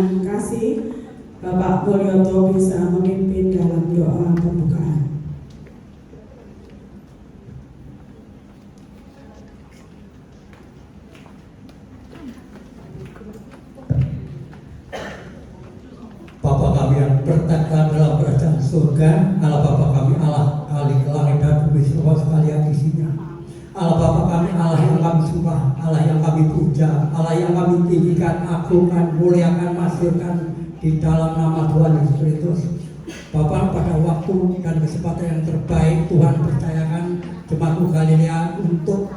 dengan kasih, Bapak Mulyoto bisa memimpin dalam doa pembukaan. Bapa kami yang bertata dalam kerajaan surga, Allah Bapa kami, Allah kali langit dan bumi semua sekalian isinya. Allah Bapa kami, Allah yang kami sembah, Allah yang kami puja, Allah yang kami tinggikan, agungkan, muliakan, masirkan di dalam nama Tuhan Yesus Kristus. Bapa, pada waktu dan kesempatan yang terbaik Tuhan percayakan Jemaat Galilea untuk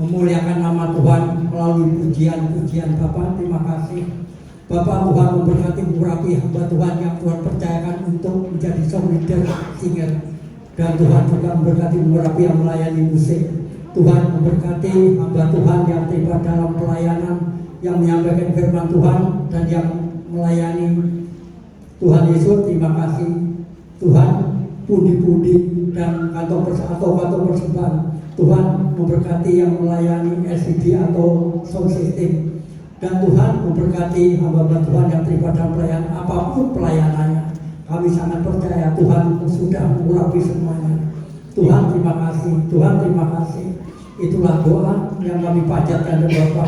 memuliakan nama Tuhan melalui pujian-pujian. Bapa, terima kasih. Bapak, Tuhan memberkati murapi hamba Tuhan yang Tuhan percayakan untuk menjadi song leader singer, dan Tuhan juga memberkati murapi yang melayani musik. Tuhan memberkati hamba Tuhan yang terlibat dalam pelayanan, yang menyampaikan firman Tuhan dan yang melayani. Tuhan Yesus, terima kasih. Tuhan, pundi-pundi dan kantong persembahan Tuhan memberkati yang melayani LCD atau sound system. Dan Tuhan memberkati hamba Tuhan yang terlibat dalam pelayanan, apapun pelayanannya. Kami sangat percaya Tuhan sudah mengurapi semuanya. Tuhan terima kasih, Tuhan terima kasih. Itulah doa yang kami panjatkan kepada Bapa,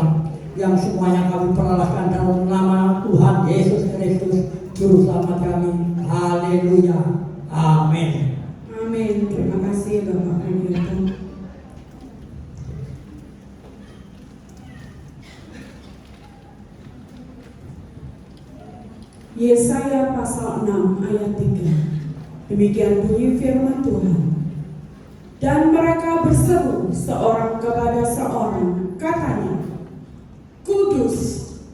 yang semuanya kami peralahkan dalam nama Tuhan Yesus Kristus, Juru Selamat kami. Haleluya. Amin. Amin. Terima kasih Bapak Mulyoto. Yesaya pasal 6 ayat 3. Demikian bunyi firman Tuhan. Dan mereka berseru seorang kepada seorang, katanya, Kudus,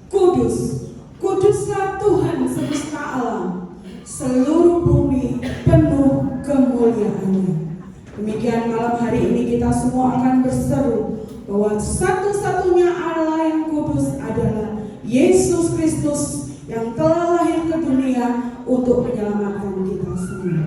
kudus, kuduslah Tuhan semesta alam, seluruh bumi penuh kemuliaannya. Demikian malam hari ini kita semua akan berseru bahwa satu-satunya Allah yang kudus adalah Yesus Kristus, yang telah lahir ke dunia untuk menyelamatkan kita semua.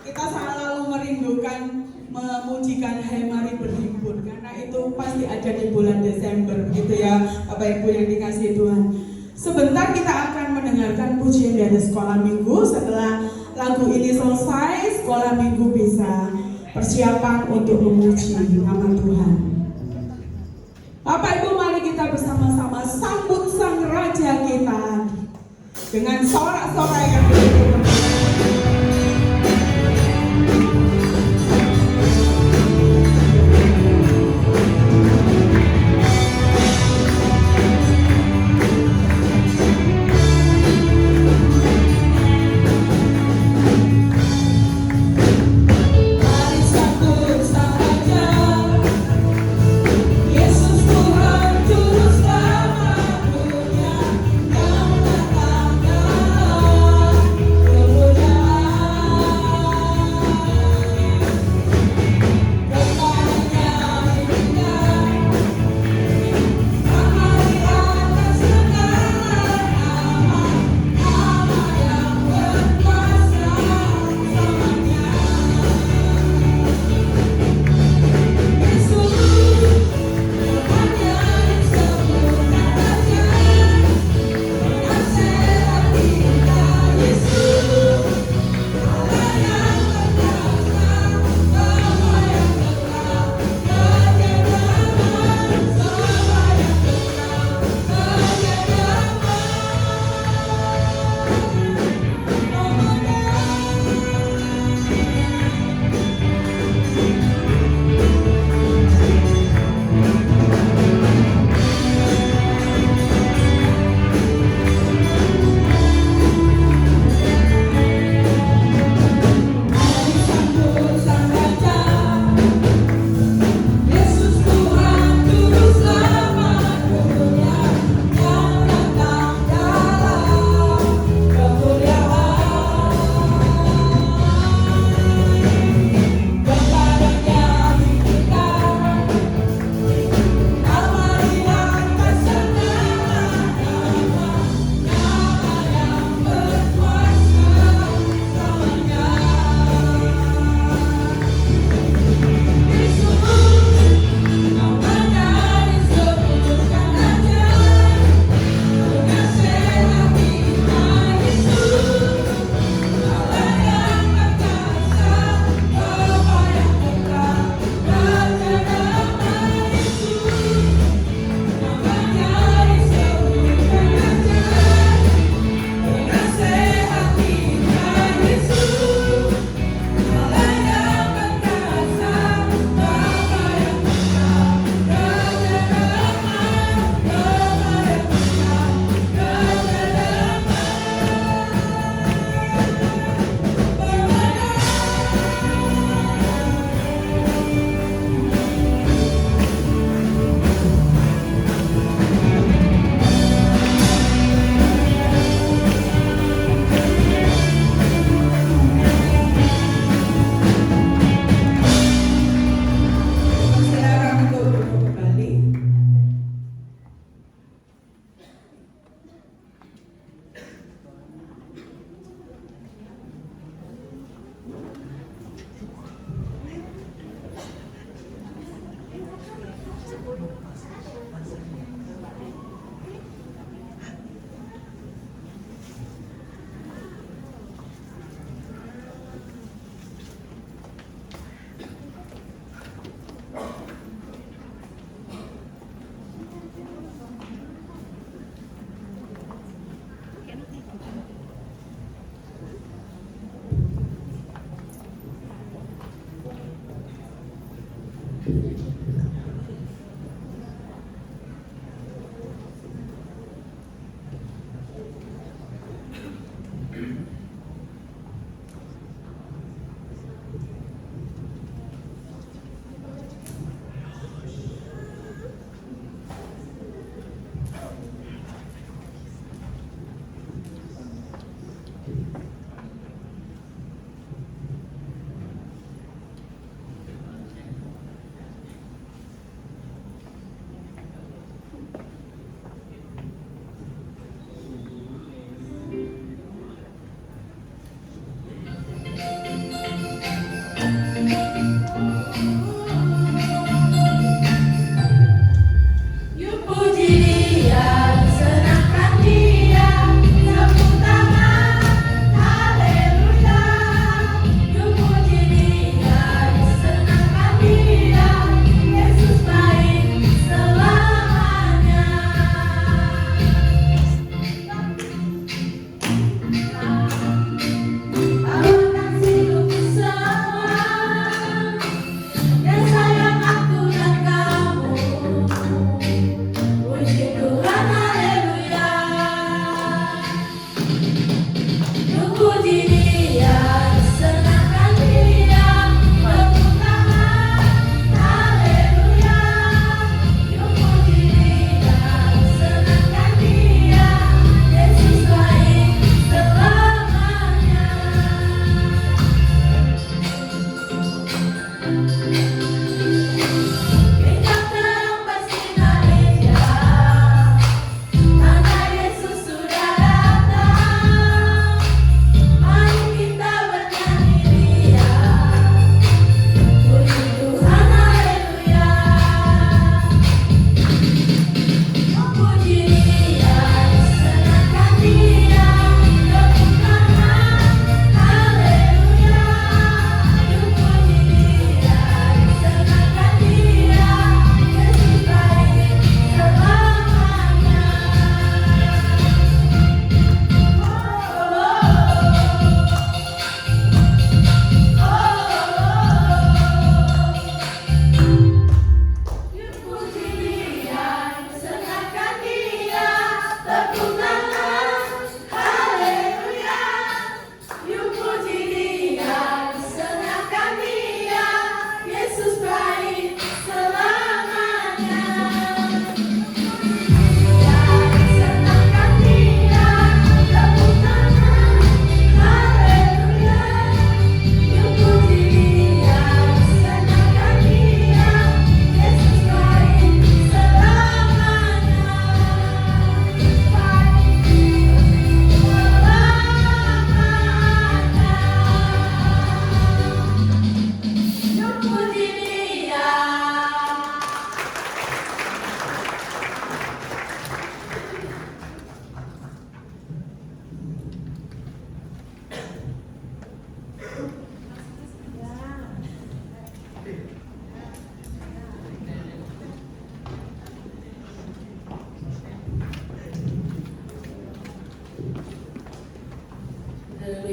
kita selalu merindukan memujikan Hai Mari Berhimpun, karena itu pasti ada di bulan Desember gitu ya Bapak Ibu yang dikasihi Tuhan. Sebentar kita akan mendengarkan pujian dari sekolah minggu. Setelah lagu ini selesai, sekolah minggu bisa persiapan untuk memuji nama Tuhan. Bapak Ibu, mari kita bersama-sama sambut Sang Raja kita dengan sorak-sorai yang berikut.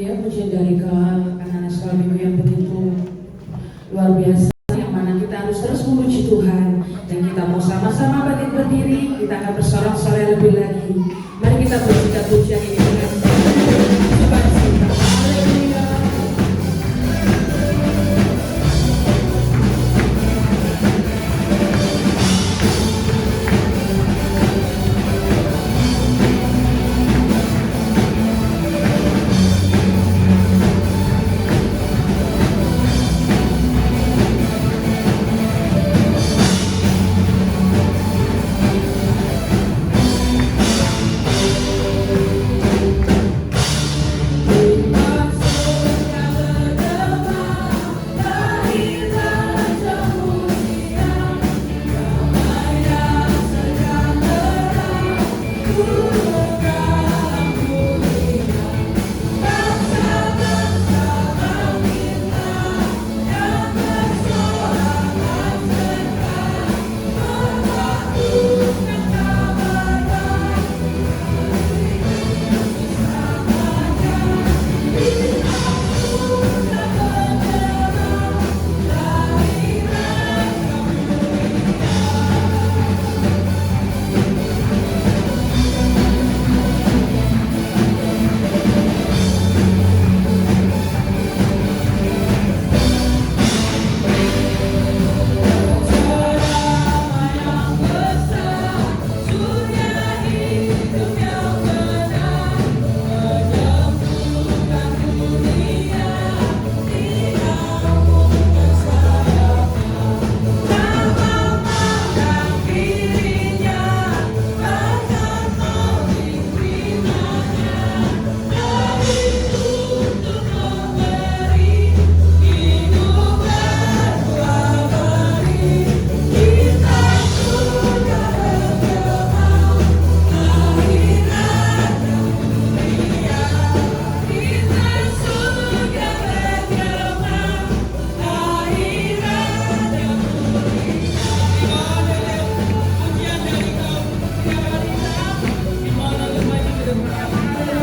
Haleluya, pujian dari Kau anak-anak sekolah minggu yang begitu luar biasa, yang mana kita harus terus memuji Tuhan. Dan kita mau sama-sama bangkit berdiri, kita akan bersorak-sorai lebih lagi. Mari kita pujikan pujian ini dengan sukacita.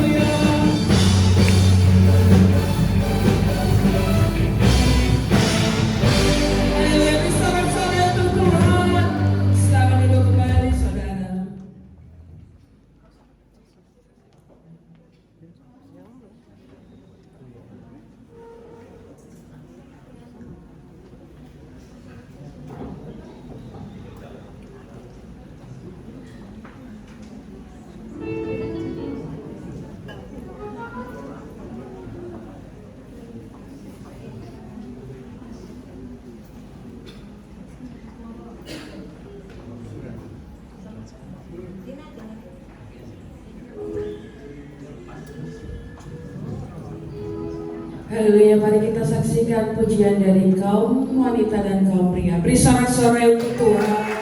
Haleluya. Haleluya, mari kita saksikan pujian dari kaum wanita dan kaum pria. Beri sorak-sorai untuk Tuhan.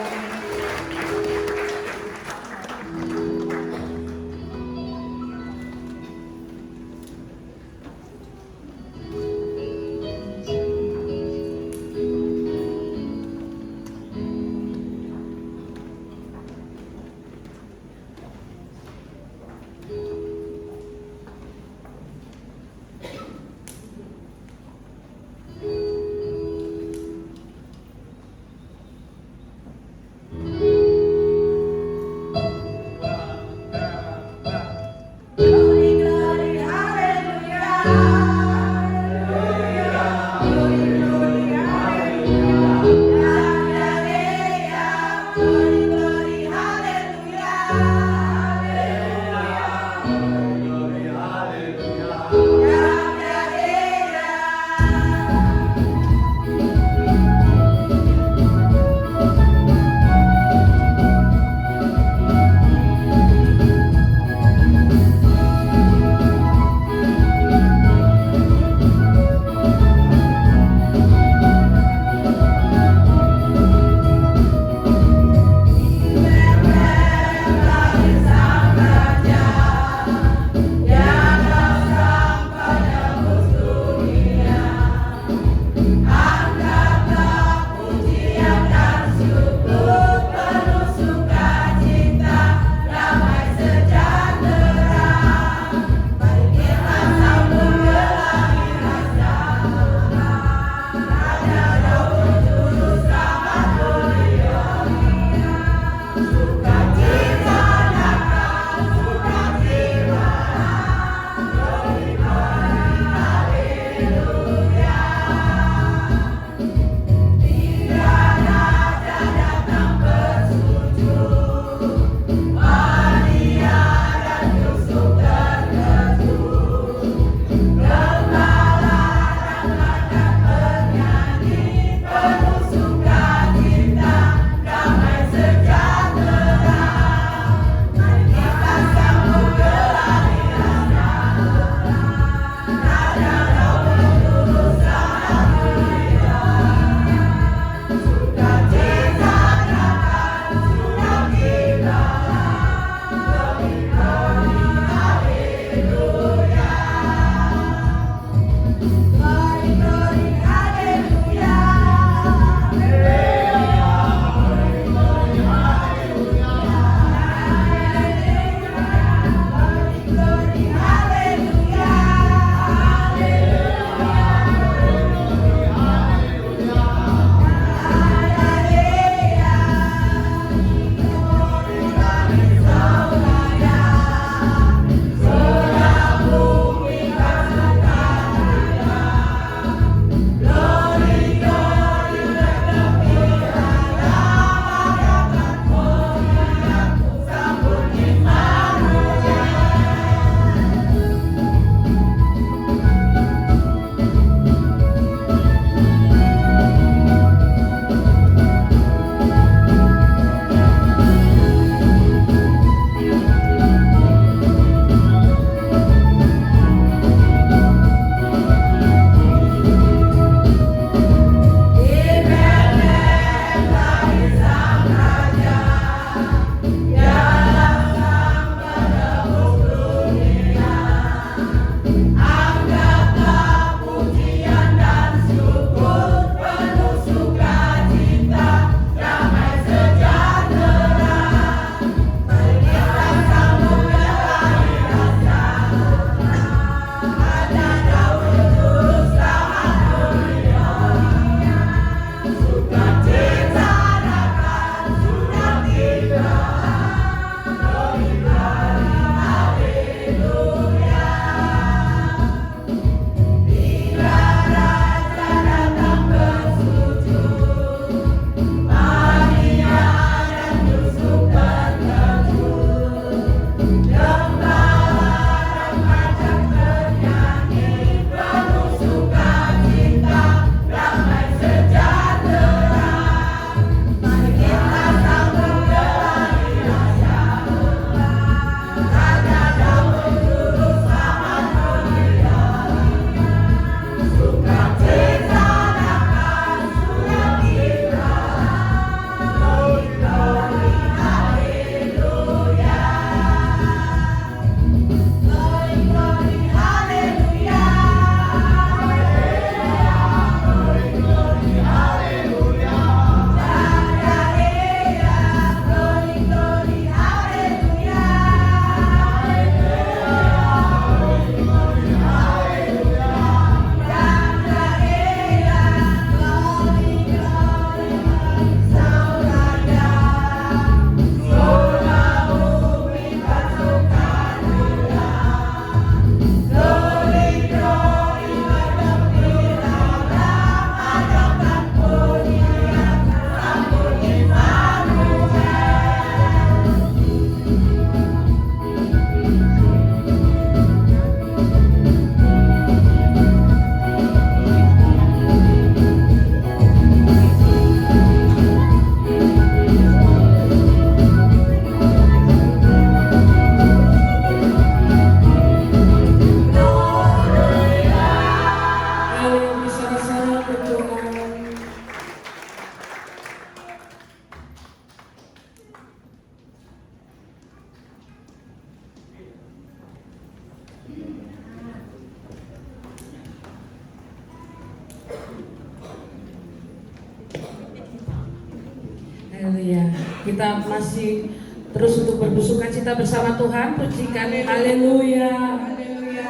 Kita masih terus untuk bersuka cita bersama Tuhan. Pujikan haleluya.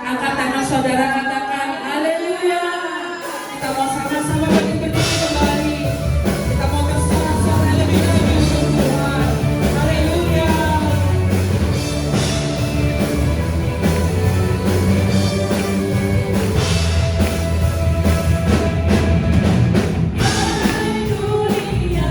Angkat tangan saudara, katakan haleluya. Kita mau sama-sama berdiri kembali. Kita mau bersorak-sorai lebih lagi untuk Tuhan. Haleluya. Haleluya.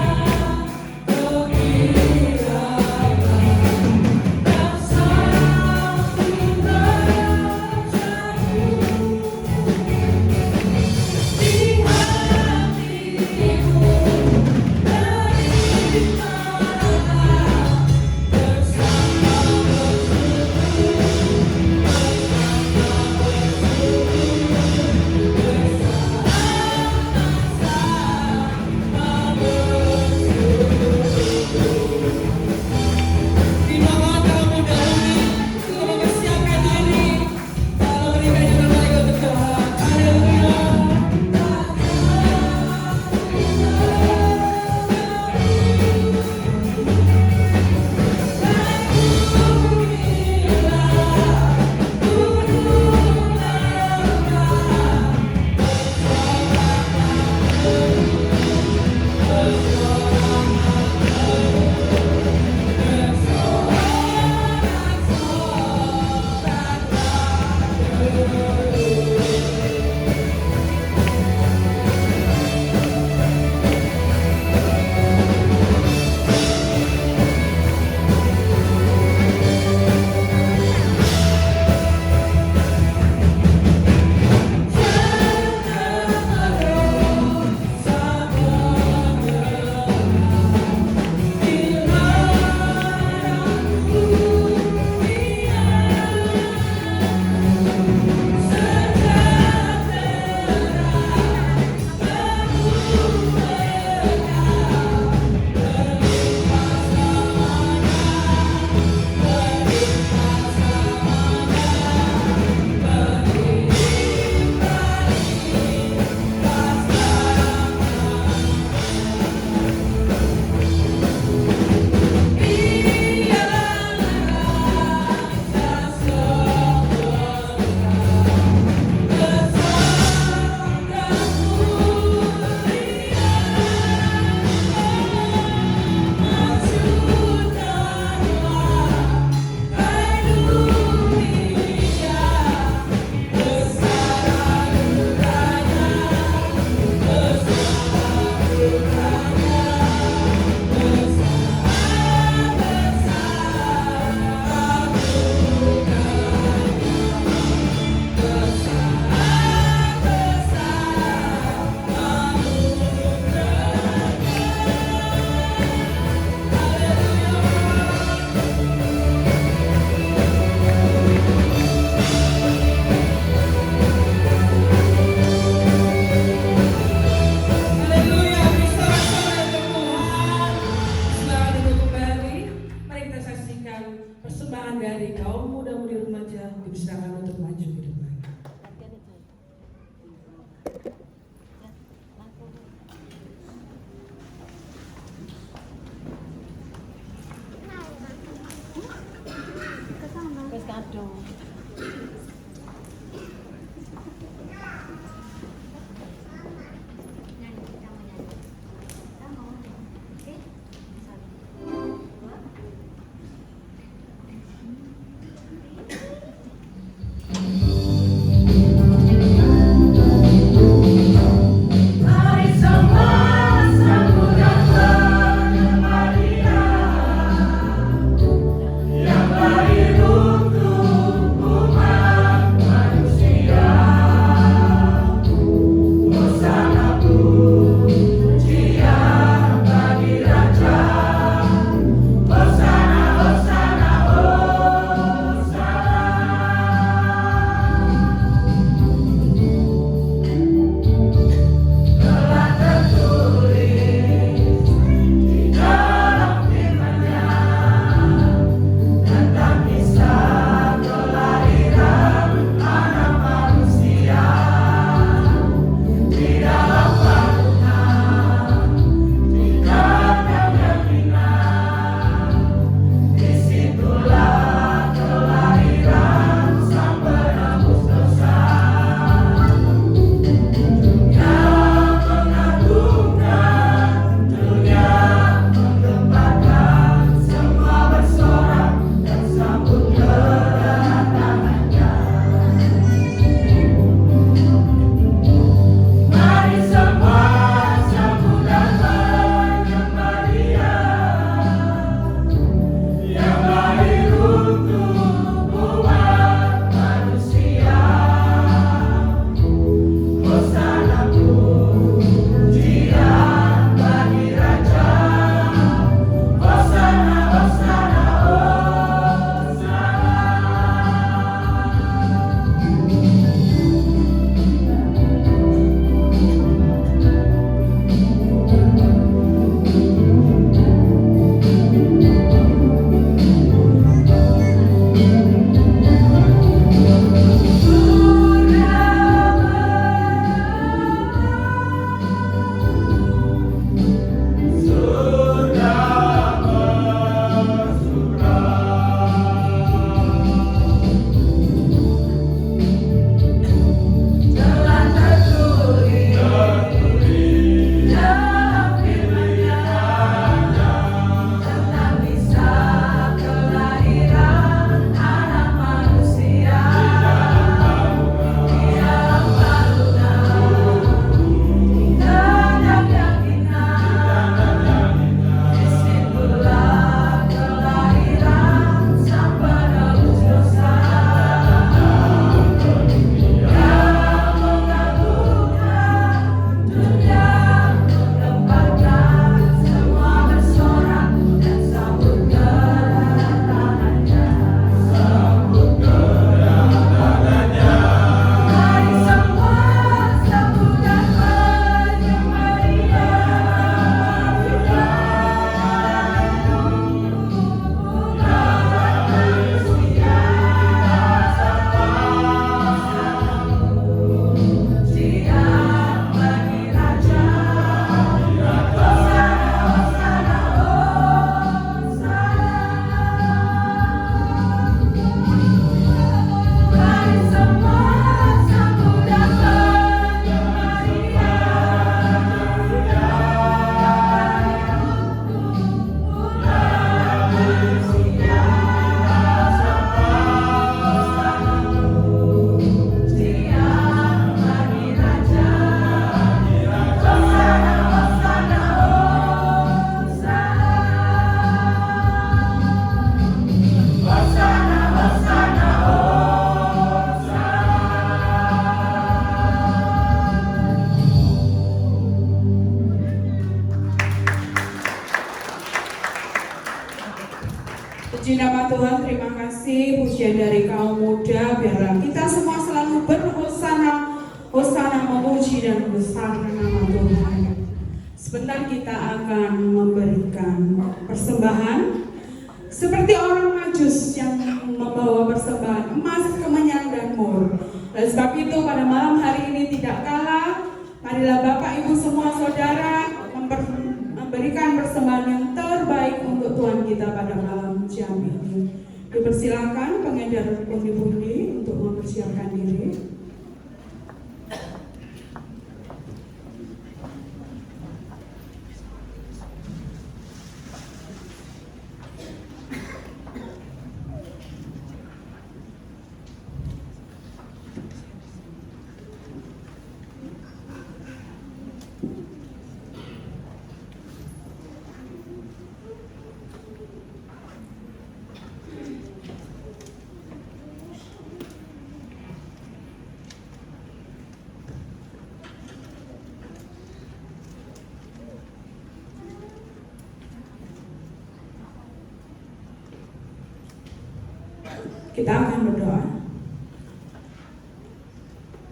Puji nama Tuhan, terima kasih pujian dari kaum muda. Biarlah kita semua selalu berhosana, hosana memuji dan membesarkan nama Tuhan. Sebentar kita akan memberikan persembahan seperti orang Majus yang membawa persembahan emas, kemenyan, dan mur. Dan sebab itu pada malam hari ini tidak kalah, marilah Bapak Ibu semua saudara memberikan persembahan yang terbaik untuk Tuhan kita pada malam jam ini. Dipersilakan pengedar pundi-pundi untuk mempersiapkan diri. Kita akan berdoa.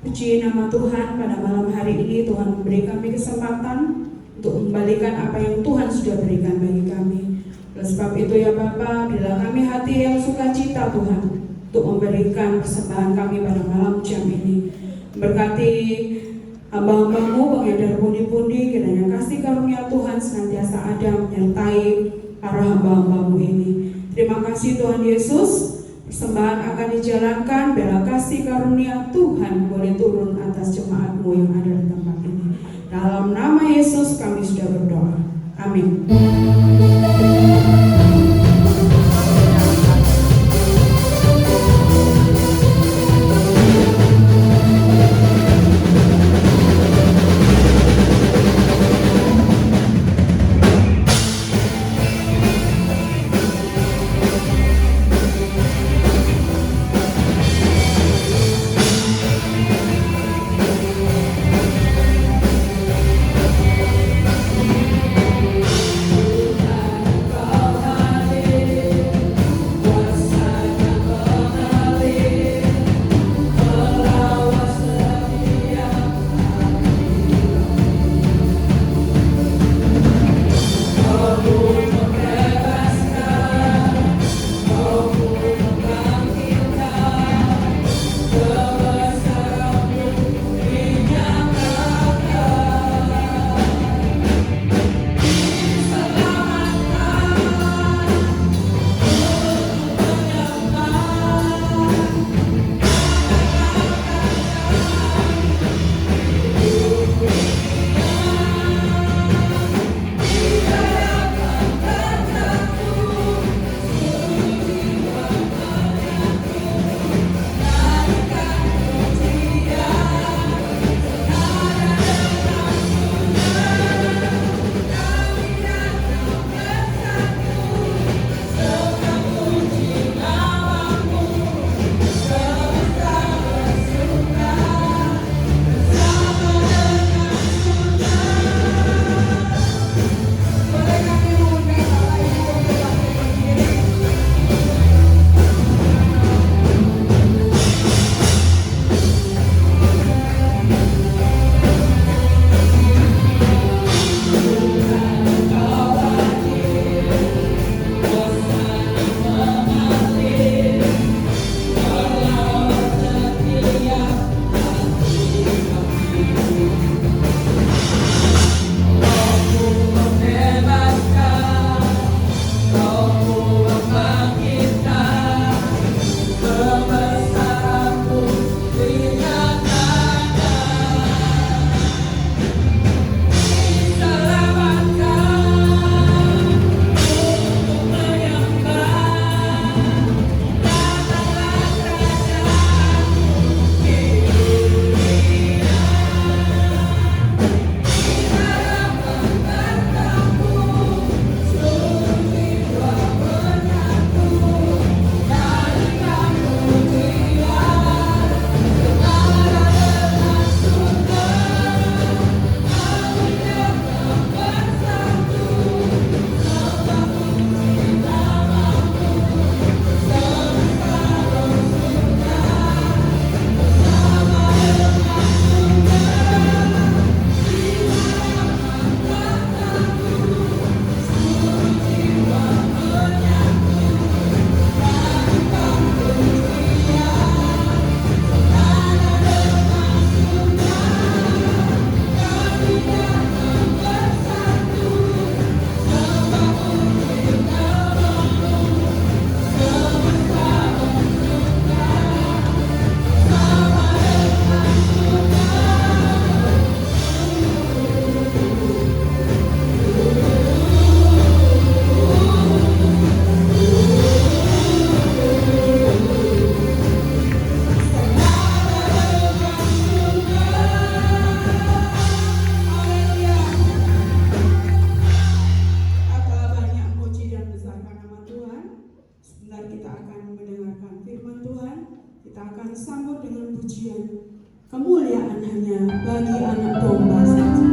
Puji nama Tuhan, pada malam hari ini Tuhan memberi kami kesempatan untuk membalikan apa yang Tuhan sudah berikan bagi kami. Oleh sebab itu ya Bapa, berilah kami hati yang sukacita Tuhan untuk memberikan persembahan kami pada malam jam ini. Berkati hamba-hambamu pengedar pundi-pundi, kiranya kasih karunia Tuhan senantiasa ada menyertai para hamba-hambamu ini. Terima kasih Tuhan Yesus. Persembahan akan dijalankan, biarlah kasih karunia Tuhan boleh turun atas jemaat-Mu yang ada di tempat ini. Dalam nama Yesus kami sudah berdoa. Amin. Kau sambut dengan pujian. Kemuliaan hanya bagi anak domba saja.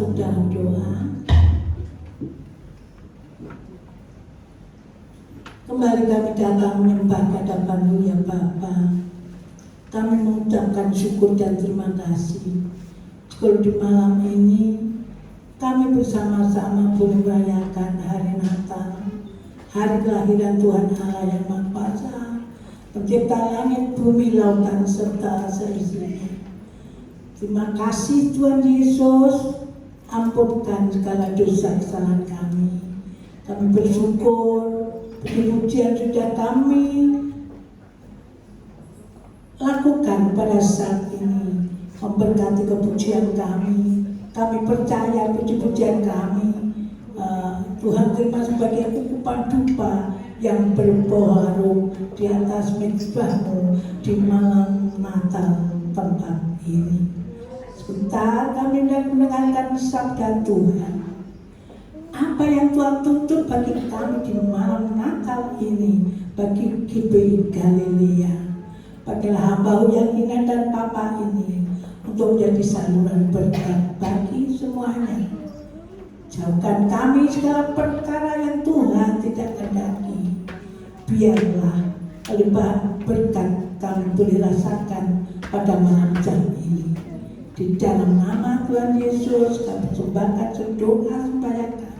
Bagi anak domba. Kembali kami datang menyembah hadapan-Mu ya Bapa. Kami mengucapkan syukur dan terima kasih. Kalau di malam ini kami bersama-sama boleh merayakan hari Natal, hari kelahiran Tuhan Allah yang Maha Kuasa, pencipta langit, bumi, lautan, serta seisinya. Terima kasih Tuhan Yesus, ampunkan segala dosa kesalahan kami. Kami bersyukur puji-pujian sudah kami lakukan pada saat ini, memberkati kepujian kami. Kami percaya puji-pujian kami Tuhan terima sebagai ukupan dupa yang berharum di atas mezbah-Mu di malam Natal tempat ini. Sebentar kami hendak mendengarkan sabda Tuhan. Apa yang Tuhan tuntut bagi kami di malam Natal ini, bagi GBI Galilea. Pakailah hamba yang ingat dan papa ini untuk menjadi saluran berkat bagi semuanya. Jauhkan kami segala perkara yang Tuhan tidak kehendaki. Biarlah limpahan berkat kami boleh rasakan pada malam jam ini. Di dalam nama Tuhan Yesus kami persembahkan doa supaya kami.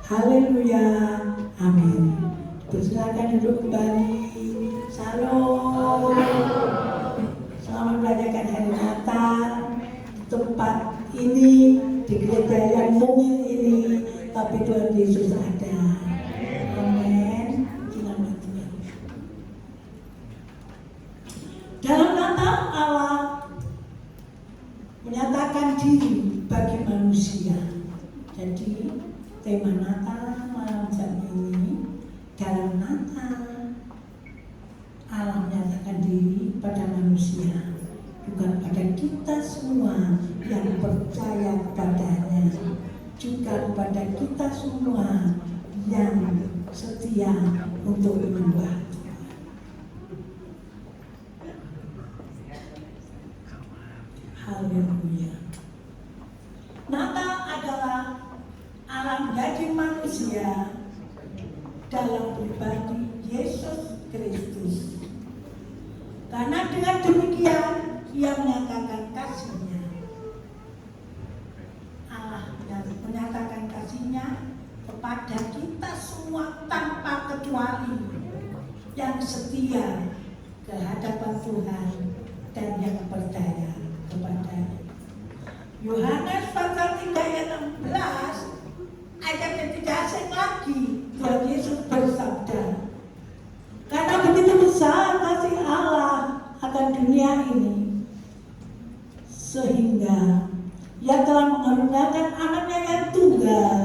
Haleluya, amin. Persilakan duduk kembali. Shalom. Selamat merayakan hari Natal di tempat ini, di gereja yang mungil ini, tapi Tuhan Yesus ada. Amin. Selamat Tuhan. Dalam Natal Allah menyatakan diri bagi manusia. Jadi tema Natal malam jam ini, dalam Natal Allah menyatakan diri pada manusia, juga pada kita semua yang percaya kepadanya, juga kepada kita semua yang setia untuk menyembah Tuhan. Haleluya. Natal adalah Allah menjadi manusia dalam pribadi Yesus Kristus. Karena dengan demikian Ia menyatakan kasih-Nya. Allah menyatakan kasih-Nya kepada kita semua tanpa kecuali, yang setia ke hadapan Tuhan dan yang percaya kepadanya. Yohanes pasal 3 ayat 16 ayat yang tidak asing lagi, Tuhan Yesus bersabda, karena begitu besar kasih Allah akan dunia ini, sehingga Ia telah mengaruniakan anaknya yang tunggal,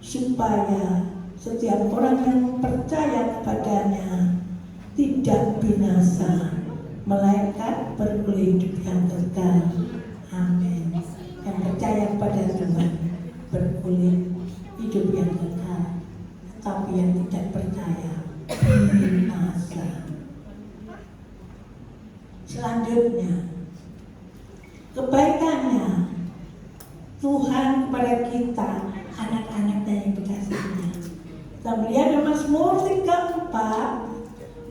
supaya setiap orang yang percaya kepadanya tidak binasa, melainkan beroleh hidup yang kekal. Amin. Yang percaya kepada Tuhan beroleh hidup yang kekal, tapi yang tidak percaya binasa. Selanjutnya, kebaikannya Tuhan kepada kita, anak-anaknya yang dikasihinya. Kita melihat dalam Mazmur 34,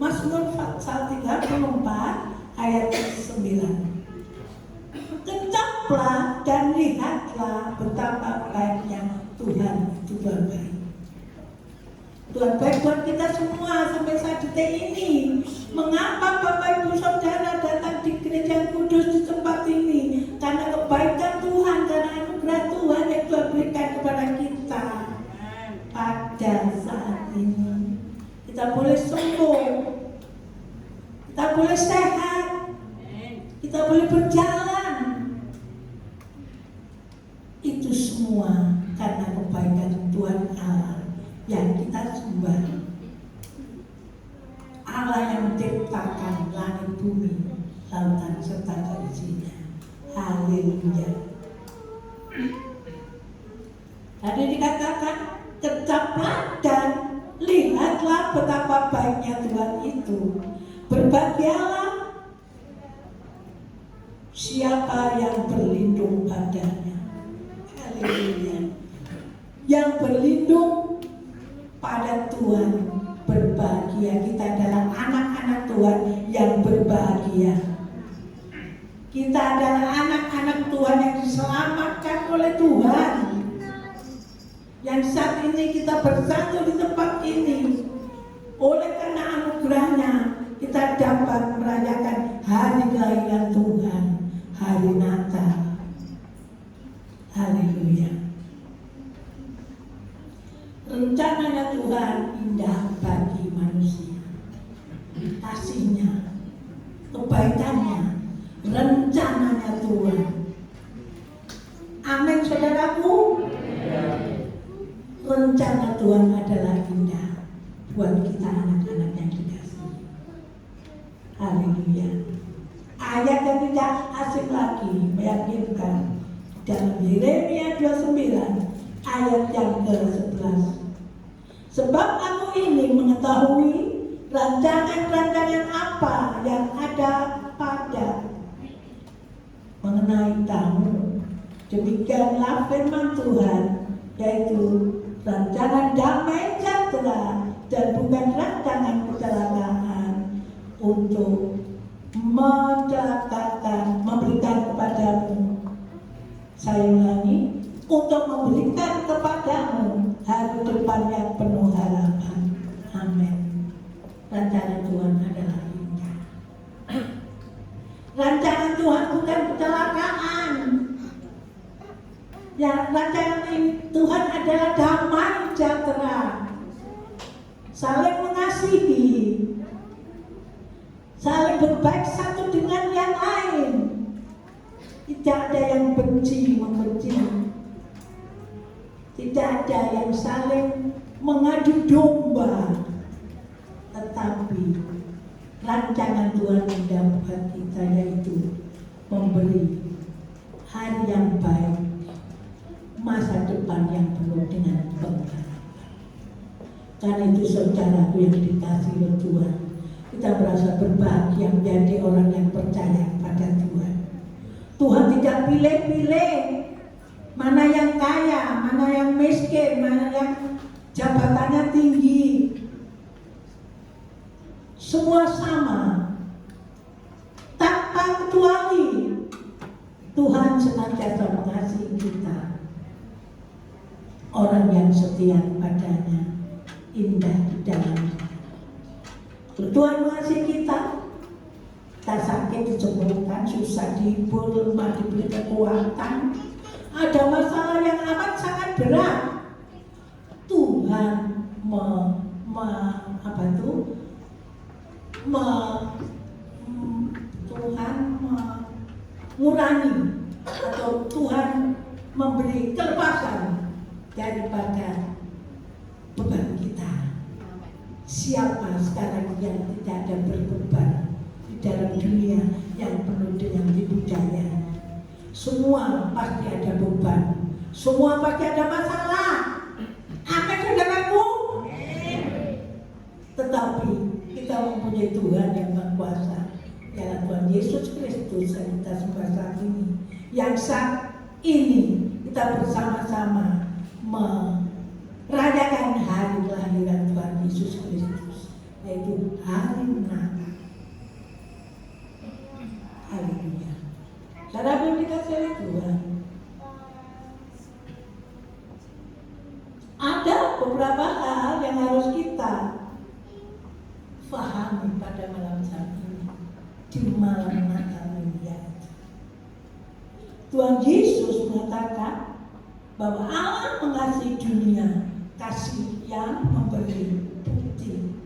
Mazmur pasal 34 ayat 9. Kecaplah dan lihatlah betapa baiknya Tuhan itu baik. Tuhan baik buat kita semua sampai saat detik ini. Mengapa Bapak Ibu Saudara datang di gereja kudus di tempat ini? Karena kebaikan Tuhan, karena anugerah Tuhan yang Tuhan berikan kepada kita. Pada saat ini kita boleh sembuh, kita boleh sehat, kita boleh berjalan. Itu semua karena kebaikan Tuhan Allah yang kita sembah. Allah yang menciptakan langit bumi, lautan serta isinya. Haleluya. Tadi dikatakan, kecaplah dan lihatlah betapa baiknya Tuhan itu. Berbahagialah siapa yang berlindung padanya. Haleluya. Yang berlindung pada Tuhan berbahagia. Kita adalah anak-anak Tuhan yang berbahagia. Kita adalah anak-anak Tuhan yang diselamatkan oleh Tuhan. yang saat ini kita bersatu di tempat ini. Oleh karena anugerahnya kita dapat merayakan hari kelahiran Tuhan, hari Natal. Haleluya. Rencananya Tuhan indah bagi manusia. Kasihnya, kebaikannya, rencananya Tuhan. Amin, saudaraku. Rencana Tuhan adalah indah buat kita anak-anak yang dikasihi. Haleluya. Ayat yang tidak asing lagi meyakinkan dalam Yeremia 29 ayat yang ke-11. Sebab aku ini mengetahui rancangan-rancangan apa yang ada pada mengenai kamu. Demikianlah firman Tuhan, yaitu rancangan damai sejahtera dan bukan rancangan kecelakaan, untuk mencelakakan, memberikan kepadamu, saya ulangi, untuk memberikan kepadamu hari depan yang penuh harapan. Amin. Rancangan Tuhan adalah indah. Rancangan Tuhan bukan kecelakaan. Ya, rancangan Tuhan adalah damai sejahtera, saling mengasihi, saling berbaik satu dengan yang lain. Tidak ada yang benci membenci, tidak ada yang saling mengadu domba, tetapi rancangan Tuhan indah buat kita, yaitu memberi hari yang baik, masa depan yang penuh dengan pengharapan. Karena itu saudaraku yang dikasihi oleh Tuhan, kita merasa berbahagia menjadi orang yang percaya pada Tuhan. Tuhan tidak pilih-pilih mana yang kaya, mana yang miskin, mana yang jabatannya tinggi. Semua sama, tanpa kecuali. Tuhan senantiasa mengasihi kita. Orang yang setia padanya indah di dalam. Tuhan mengasihi kita. Kita sakit disembuhkan, susah dihibur, lemah diberi kekuatan, ada masalah yang amat sangat berat, Tuhan Tuhan mengurangi, atau Tuhan memberi kelepasan daripada beban kita. Siapa sekarang yang tidak ada berbeban di dalam dunia yang penuh dengan tipu daya? Semua pasti ada beban, semua pasti ada masalah. Amin, saudaraku. Tetapi kita mempunyai Tuhan yang berkuasa, yaitu Tuhan Yesus Kristus yang kita sembah saat ini. Yang saat ini kita bersama-sama merayakan hari kelahiran Tuhan Yesus Kristus, yaitu hari Natal. Haleluya. Saudara yang dikasihi oleh Tuhan, ada beberapa hal yang harus kita pahami pada malam saat ini, di malam Natal ini. Tuhan Yesus mengatakan bahwa Allah mengasihi dunia, kasih yang memberi bukti.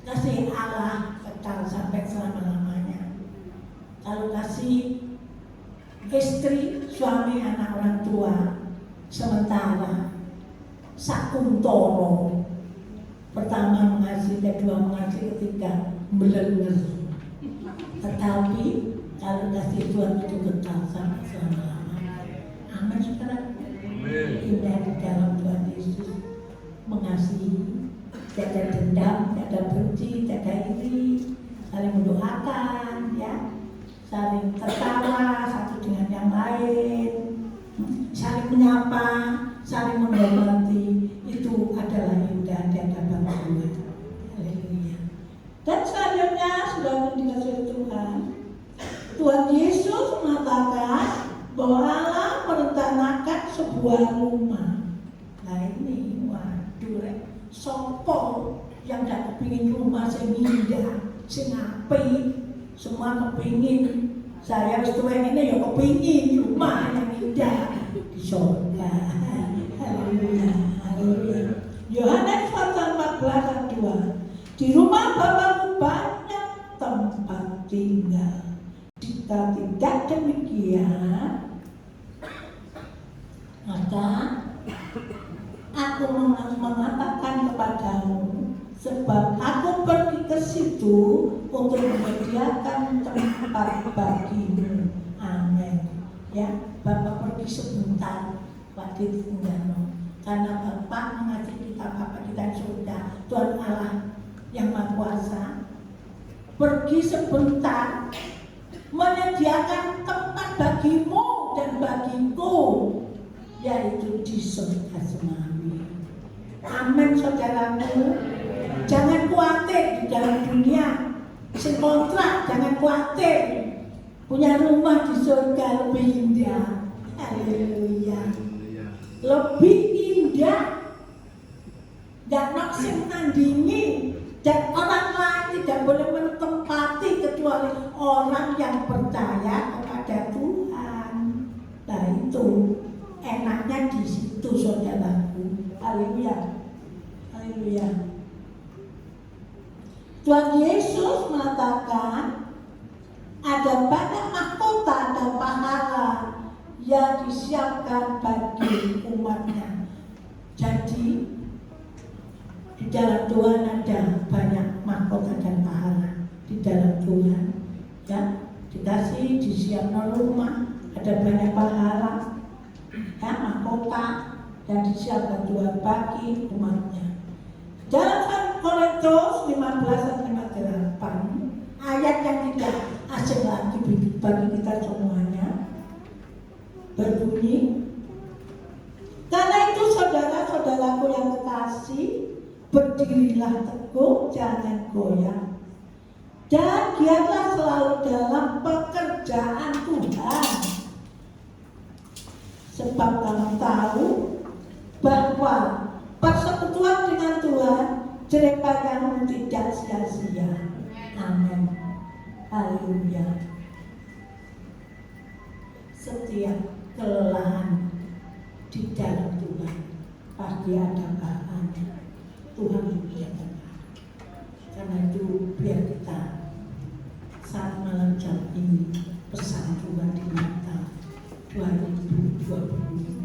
Kasih Allah kekal sampai selama-lamanya. Kalau kasih istri, suami, anak, orang tua sementara, sakuntoro, pertama mengasihi, kedua mengasihi, ketiga melenger. Tetapi kalau kasih Tuhan itu kekal sampai selama-lamanya. Amin, saudara. Indah di dalam Tuhan Yesus mengasihi, tidak ada dendam, tidak ada benci, tidak ada iri, saling mendoakan, ya, saling tertawa satu dengan yang lain, saling menyapa, saling menghormati. Itu adalah indah di hadapan Tuhan. Haleluya. Dan selanjutnya, sudah dikasihi Tuhan, Tuhan Yesus mengatakan bahwa Allah merencanakan sebuah rumah. Nah, ini, waduh rek, sopo yang gak kepingin rumah sing indah, sing apik, semua kepingin. Saya wis tuwek ini ya kepingin rumah yang indah di surga. Haleluya, haleluya. Yohanes pasal 14 ayat 2. Di rumah Bapakku banyak tempat tinggal. Jika tidak demikian, maka aku mengatakan kepadamu, sebab aku pergi ke situ untuk menyediakan tempat bagimu. Amin. Ya, Bapak pergi sebentar, Pak Ditinggal. Karena Bapak mengasihi kita, Bapak kita di surga, Tuhan Allah yang Maha Kuasa. Pergi sebentar, menyediakan tempat bagimu dan bagiku, yaitu di surga semawi. Amin, saudaraku. Jangan khawatir di dalam dunia, sing kontrak jangan khawatir. Punya rumah di surga lebih indah. Haleluya. Lebih indah. Gak nak sing tandingi, dan orang lain tidak boleh menempati kecuali orang yang percaya kepada Tuhan. Nah itu enaknya di situ, saudaraku. Haleluya. Haleluya. Tuhan Yesus mengatakan ada banyak mahkota dan pahala yang disiapkan bagi umatnya. Jadi di dalam Tuhan ada banyak mahkota dan pahala di dalam Tuhan. Ya, dikasih disiapkan rumah, ada banyak pahala, ya mahkota dan disiapkan Tuhan bagi umatnya. Dalam 1 Korintus 15:58, ayat yang tidak asing lagi bagi kita semuanya, berbunyi, karena itu saudara-saudaraku yang kekasih, berdirilah teguh, jangan goyah, dan giatlah selalu dalam pekerjaan Tuhan, sebab kamu tahu bahwa persekutuan dengan Tuhan jeripayahmu tidak sia-sia. Amin. Haleluya. Setiap kelelahan di dalam Tuhan pasti ada pahalanya. Tuhan menyediakan. Karena itu biar kita saat malam jam ini pesan Tuhan di Natal 2025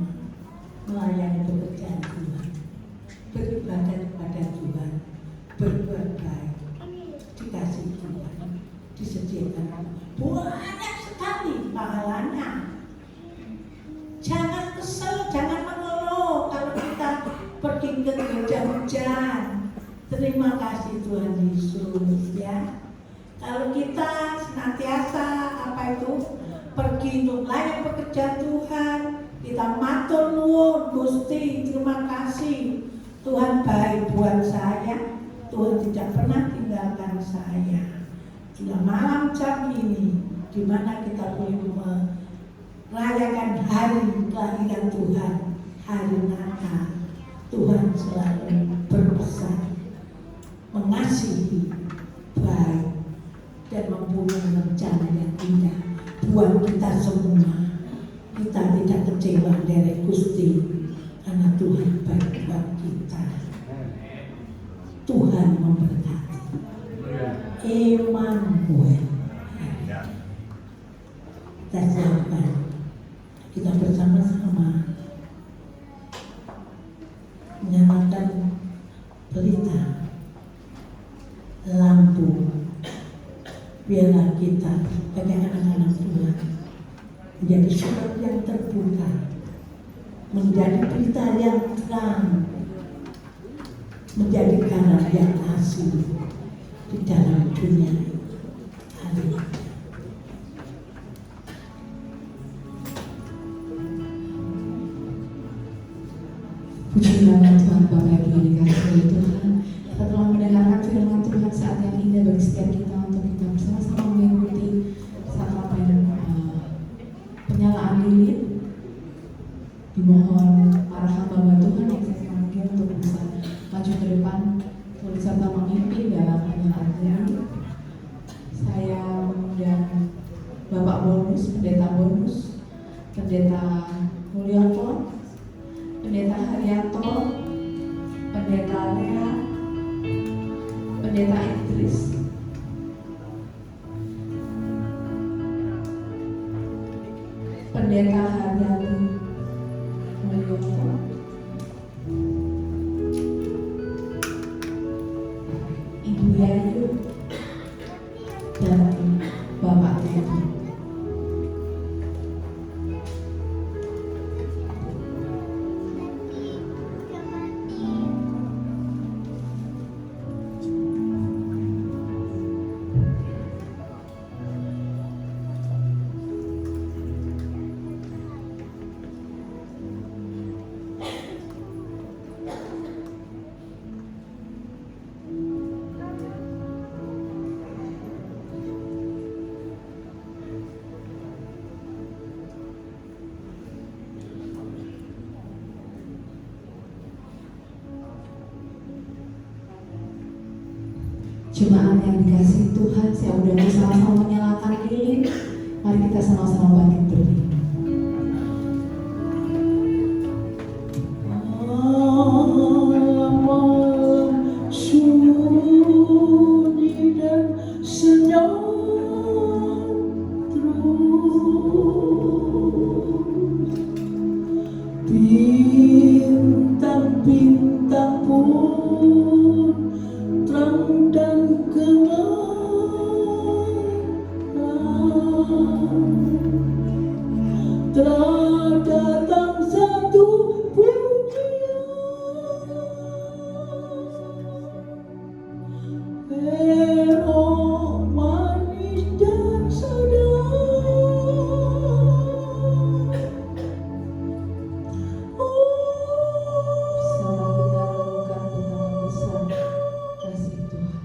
melayani pekerjaan Tuhan, beribadah kepada Tuhan, berbuat baik, dikasih Tuhan, disediakan banyak sekali pahalanya. Jangan kesel, jangan mengeluh kalau kita pergi ke gereja hujan. Terima kasih Tuhan Yesus, ya. Kalau kita senantiasa pergi untuk layak pekerjaan Tuhan, kita matur nuwun Gusti, terima kasih Tuhan baik buat saya, Tuhan tidak pernah tinggalkan saya. Sudah malam jam ini, di mana kita boleh merayakan hari kelahiran Tuhan, hari Natal. Tuhan selalu berpesan, mengasihi, baik, dan mempunyai rencana yang indah buat kita semua. Kita tidak kecewa dari Gusti, karena Tuhan baik buat kita. Tuhan memberkati. Emmanuel. Kita siapkan, kita bersama-sama menyalakan pelita lampu, biarlah kita sebagai anak-anak Tuhan menjadi surat yang terbuka, menjadi pelita yang terang, menjadi garam yang asli di dalam dunia ini. Haleluya. Puji nama Tuhan, Bapak Ibu yang dikasihi oleh Tuhan. Kita telah mendengarkan firman Tuhan saat yang indah bagi setiap kita untuk kita bersama-sama mengikuti sakramen penyalaan lilin. Dimohon para hamba Tuhan yang saya maju ke depan turut serta memimpin dalam penyerahan. Saya mengundang Bapak Bonus, Pendeta Bonus, Pendeta Mulyono, Pendeta Haryanto, Pendeta Lea, Pendeta Idris, Pendeta Haryati Mulyono, Ibu Yayu, dan Bapak Teddy. Jemaat yang dikasihi Tuhan, saya undang sama-sama menyalakan lilin. Mari kita sama-sama bangkit berdiri. Malam sunyi dan senyap terus, bintang-bintang pun terang dan gelap. Telah datang satu pujian, elok, manis dan sedap. Bersama kita renungkan betapa besar kasih Tuhan.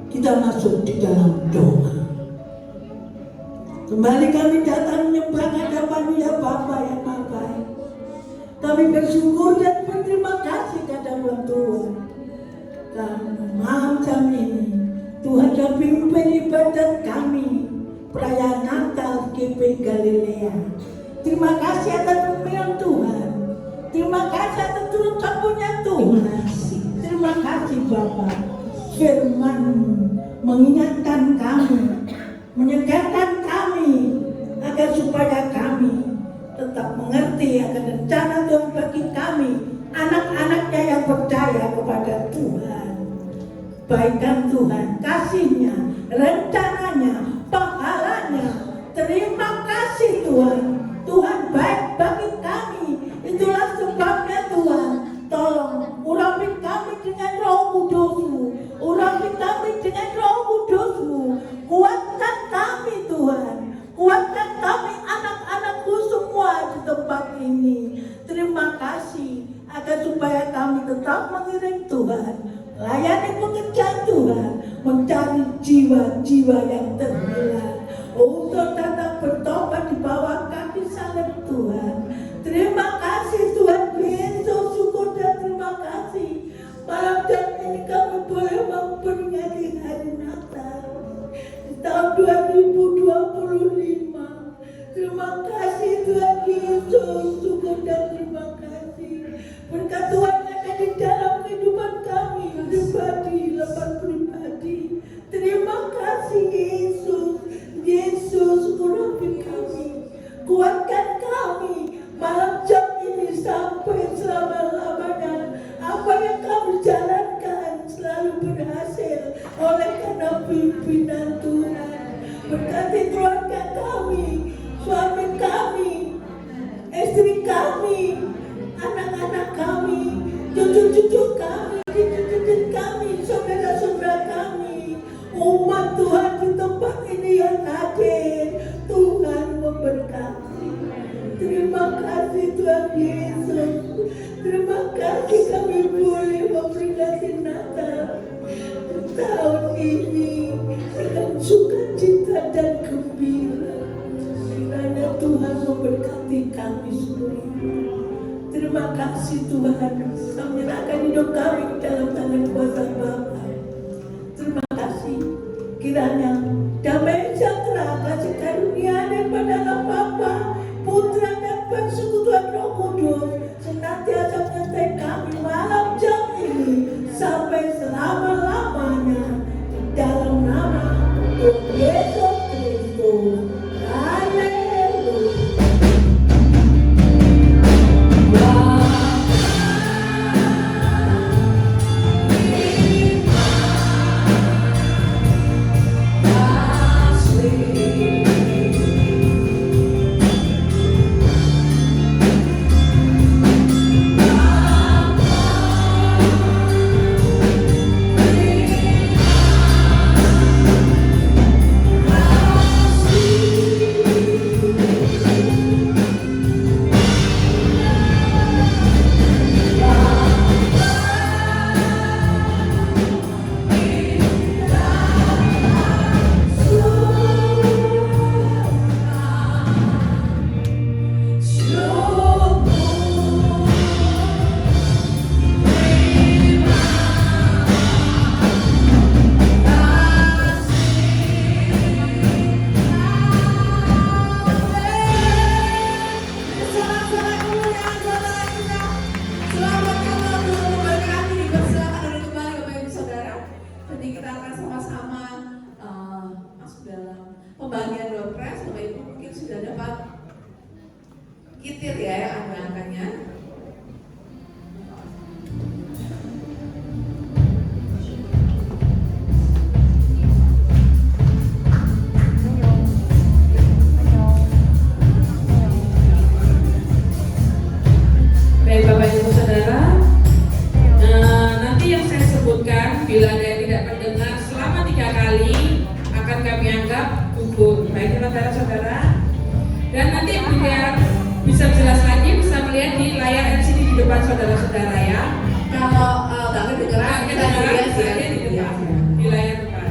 kita masuk di dalam doa. Kembali kami datang menyembah hadapan ya Bapa yang Maha Baik. Kami bersyukur dan berterima kasih kepada Tuhan. Karena malam jam ini Tuhan sudah pimpin ibadat kami perayaan Natal GP Galilea. Terima kasih atas pemberian Tuhan. Terima kasih atas turun campurnya Tuhan. Terima kasih Bapa. Firman mengingatkan kami, menyegarkan kami agar supaya kami tetap mengerti akan rencana Tuhan bagi kami, anak-anaknya yang percaya kepada Tuhan. Baikkan Tuhan, kasih-Nya, rencananya, pahalanya. Terima kasih Tuhan. Tuhan baik bagi kami. Itulah sebabnya Tuhan, tolong urapi kami dengan Roh Kudus-Mu. Urapi kami dengan Roh Kudus-Mu. Kuatkan kami Tuhan. Kuatkan kami anak-anakku semua di tempat ini. Terima kasih agar supaya kami tetap mengiring Tuhan, melayani pekerjaan Tuhan, mencari jiwa-jiwa yang terhilang untuk datang bertobat di bawah kaki salib Tuhan. Terima kasih Tuhan Yesus, syukur dan terima kasih. Malam jam ini kami boleh memperingati hari Natal di tahun 2025. Terima kasih Tuhan Yesus, syukur dan terima kasih. Berkat Tuhan ada di dalam kehidupan kami pribadi, lepas pribadi. Terima kasih Yesus. Yesus urapi kami, kuatkan kami malam jam ini sampai selama-lamanya. Apa yang kami jalankan selalu berhasil oleh karena pimpinan Tuhan. Berkati keluarga kami, suami kami, istri kami, anak-anak kami, cucu-cucu kami, cucu-cucu kami, saudara-saudara kami, umat Tuhan di tempat ini yang hadir. Tuhan memberkati. Terima kasih Tuhan Yesus. Terima kasih kami boleh memperingati Natal tahun ini dengan sukacita dan gembira. Kiranya Tuhan memberkati kami semua. Terima kasih Tuhan. Kami menyerahkan hidup kami dalam tangan kuasa Bapa. Terima kasih. Kiranya damai sejahtera kasih karunia daripada Allah Bapa, Putra dan Persekutuan Roh Kudus senantiasa menyertai kami malam jam ini sampai selama-lamanya di dalam nama Tuhan Yesus Kristus. Haleluya. Pembagian doorpress, Bapak Ibu mungkin sudah dapat kitir ya angka-angkanya. Baik Bapak Ibu Saudara, nanti yang saya sebutkan bila ada yang tidak mendengar selama 3 kali akan kami anggap gugur. Baik saudara-saudara, dan nanti biar bisa jelas lagi bisa melihat di layar LCD di depan saudara-saudara ya. Kalau nggak kedengeran kita lihat ya di depan di layar depan.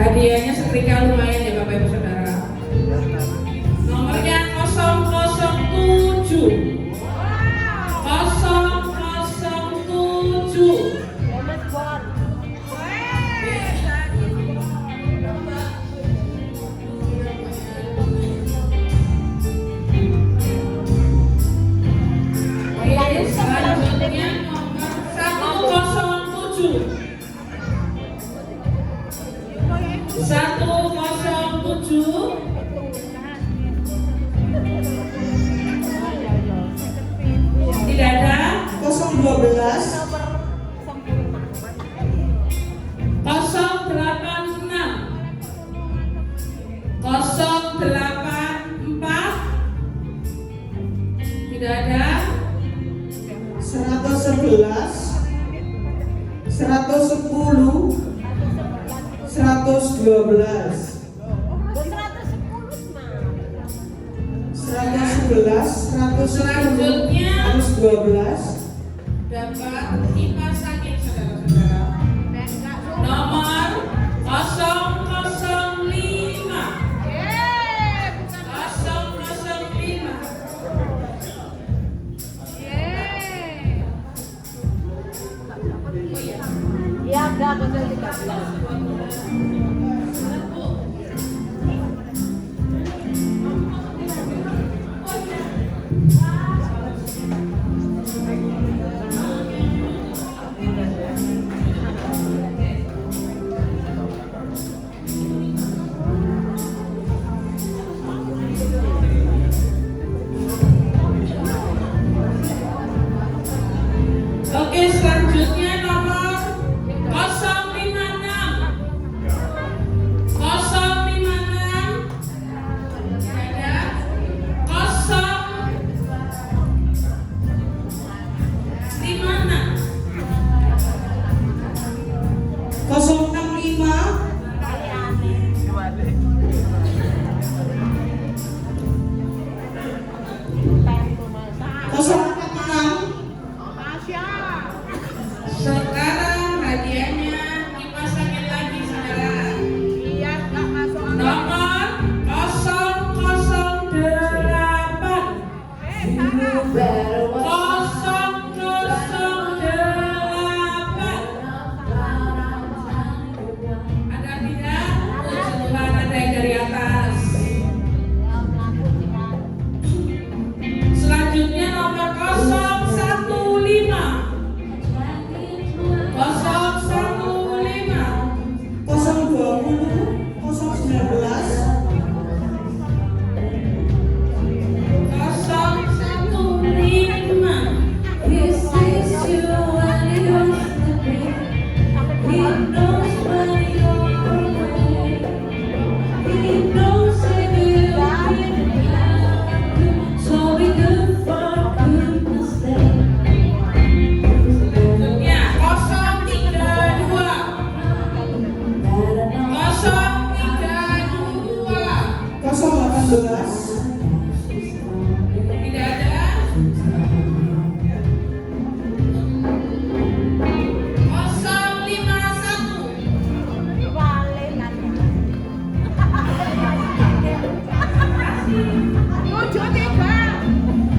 Hadiahnya setrika lumayan ya Bapak Ibu Saudara. Nomornya 007. 007. Selanjutnya nomor 107. 107. Tidak ada. 012. 086. 084. Tidak ada. 111. 110. 112. 111, 110, Selanjutnya 112. dapat kipas angin saudara-saudara. Nomor 005. 005.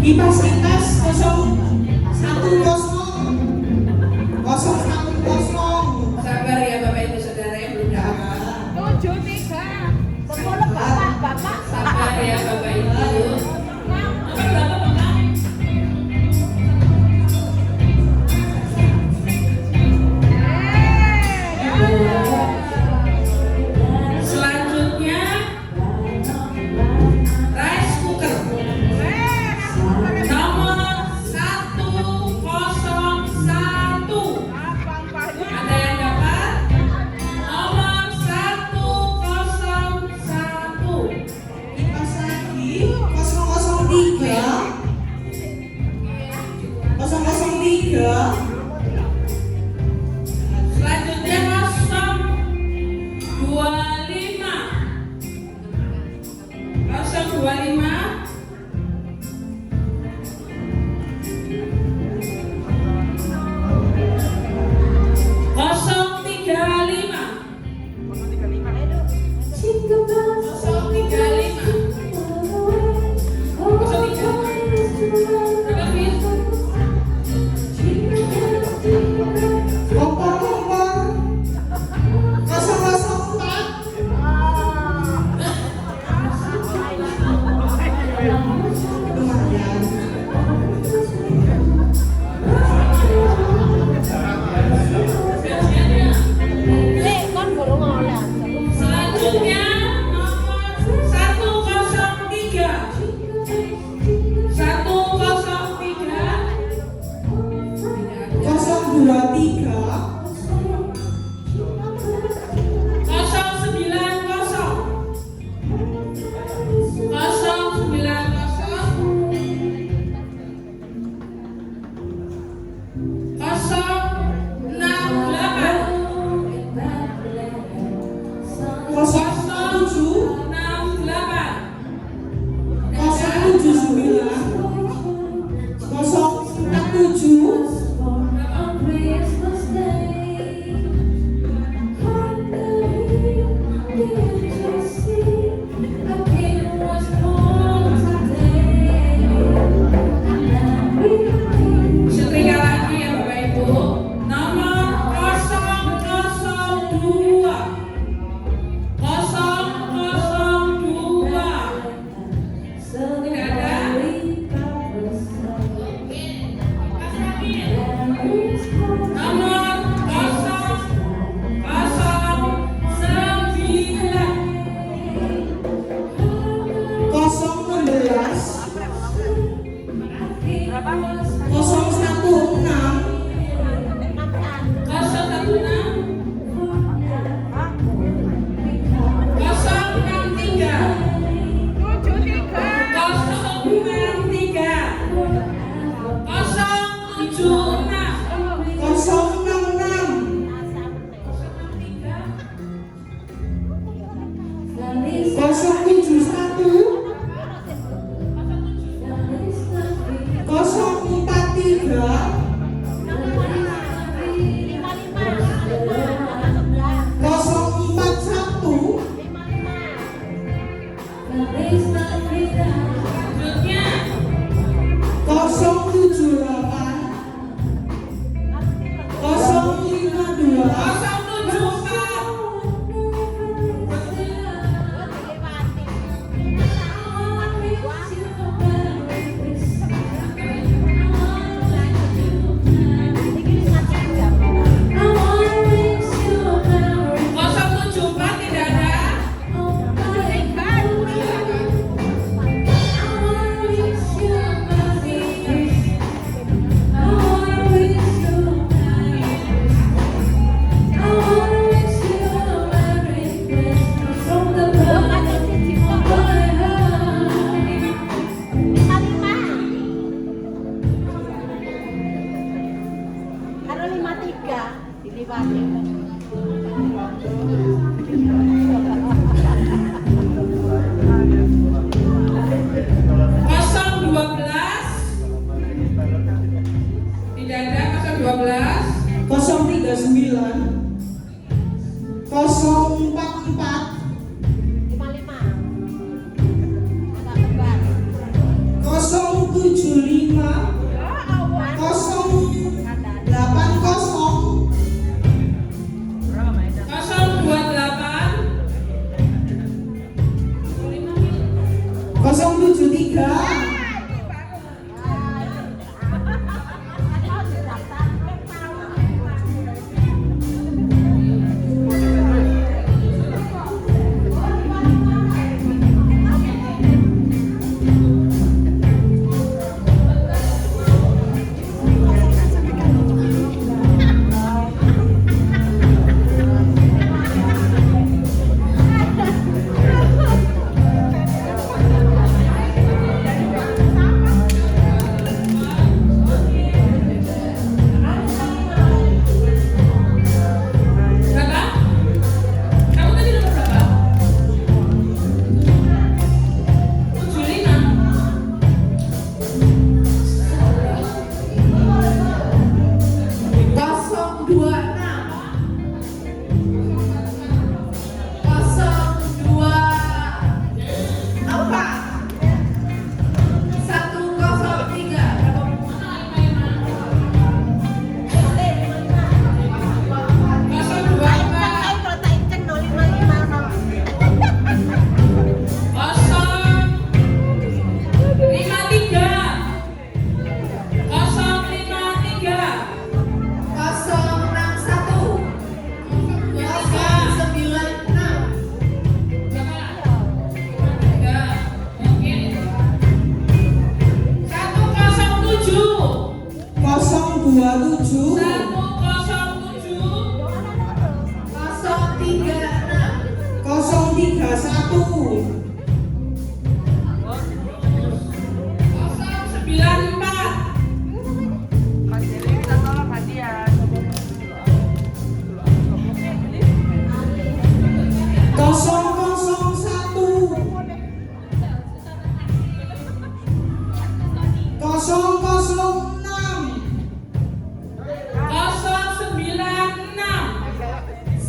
Ipas 010. Sabar ya Bapak Ibu Saudara yang belum dapat. 73. Sekolah bapak. Sabar ya Bapak Ibu. Selanjutnya rice cooker nomor 101. Ada yang dapat? Nomor 101. Ipas lagi 003. 003. Selanjutnya 025. 052.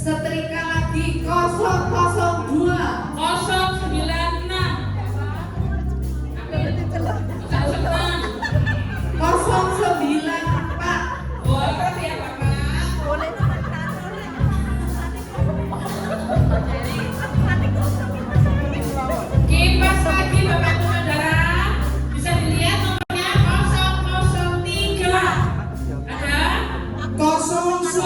Setrika lagi 002. 094. Boleh ya Bapak? Kipas lagi Bapak Ibu Saudara. Bisa dilihat nomornya 003. Ada? 011.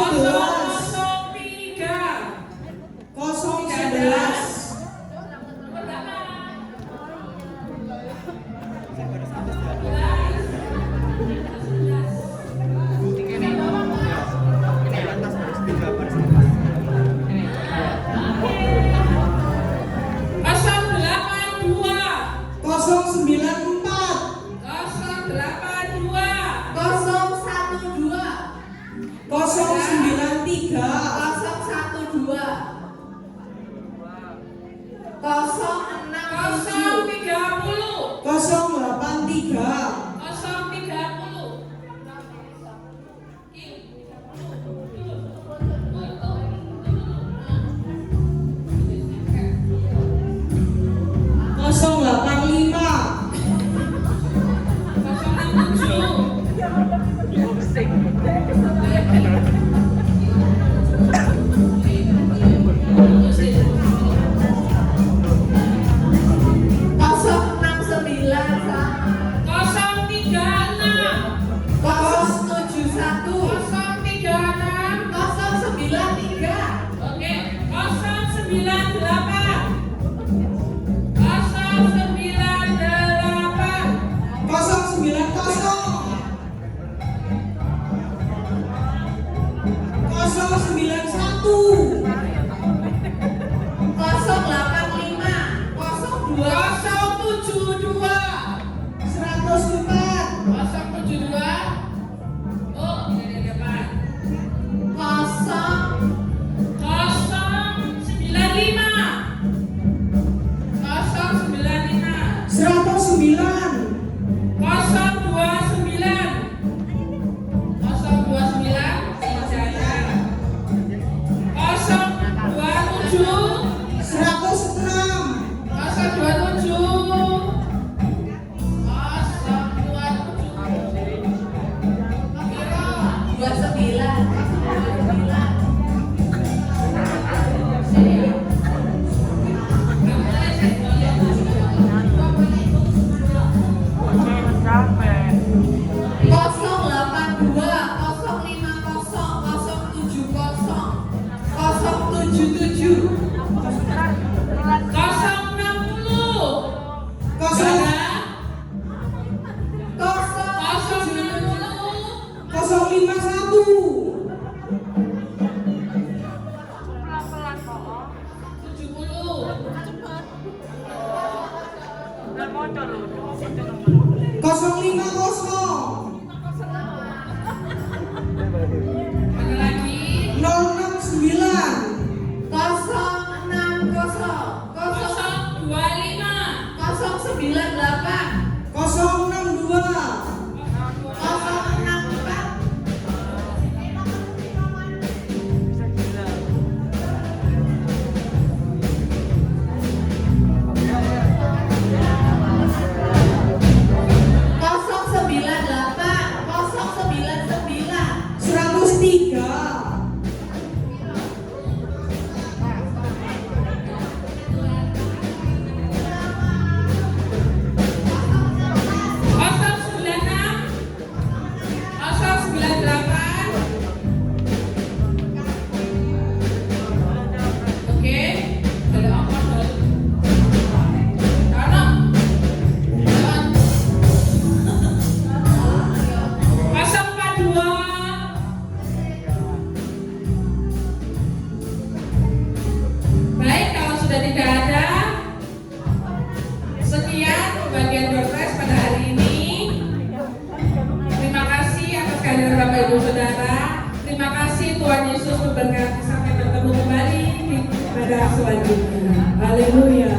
ibadah selanjutnya. Haleluya.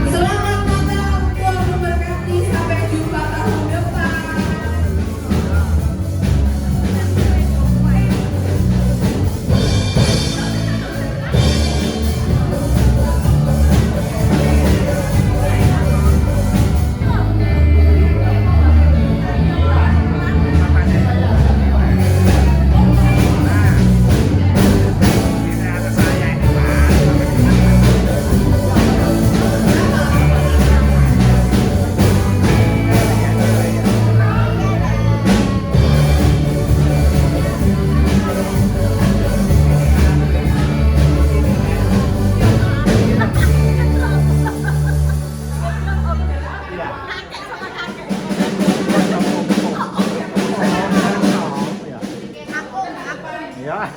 Selamat Natal, Tuhan memberkati. Sampai jumpa tahun depan. Ya.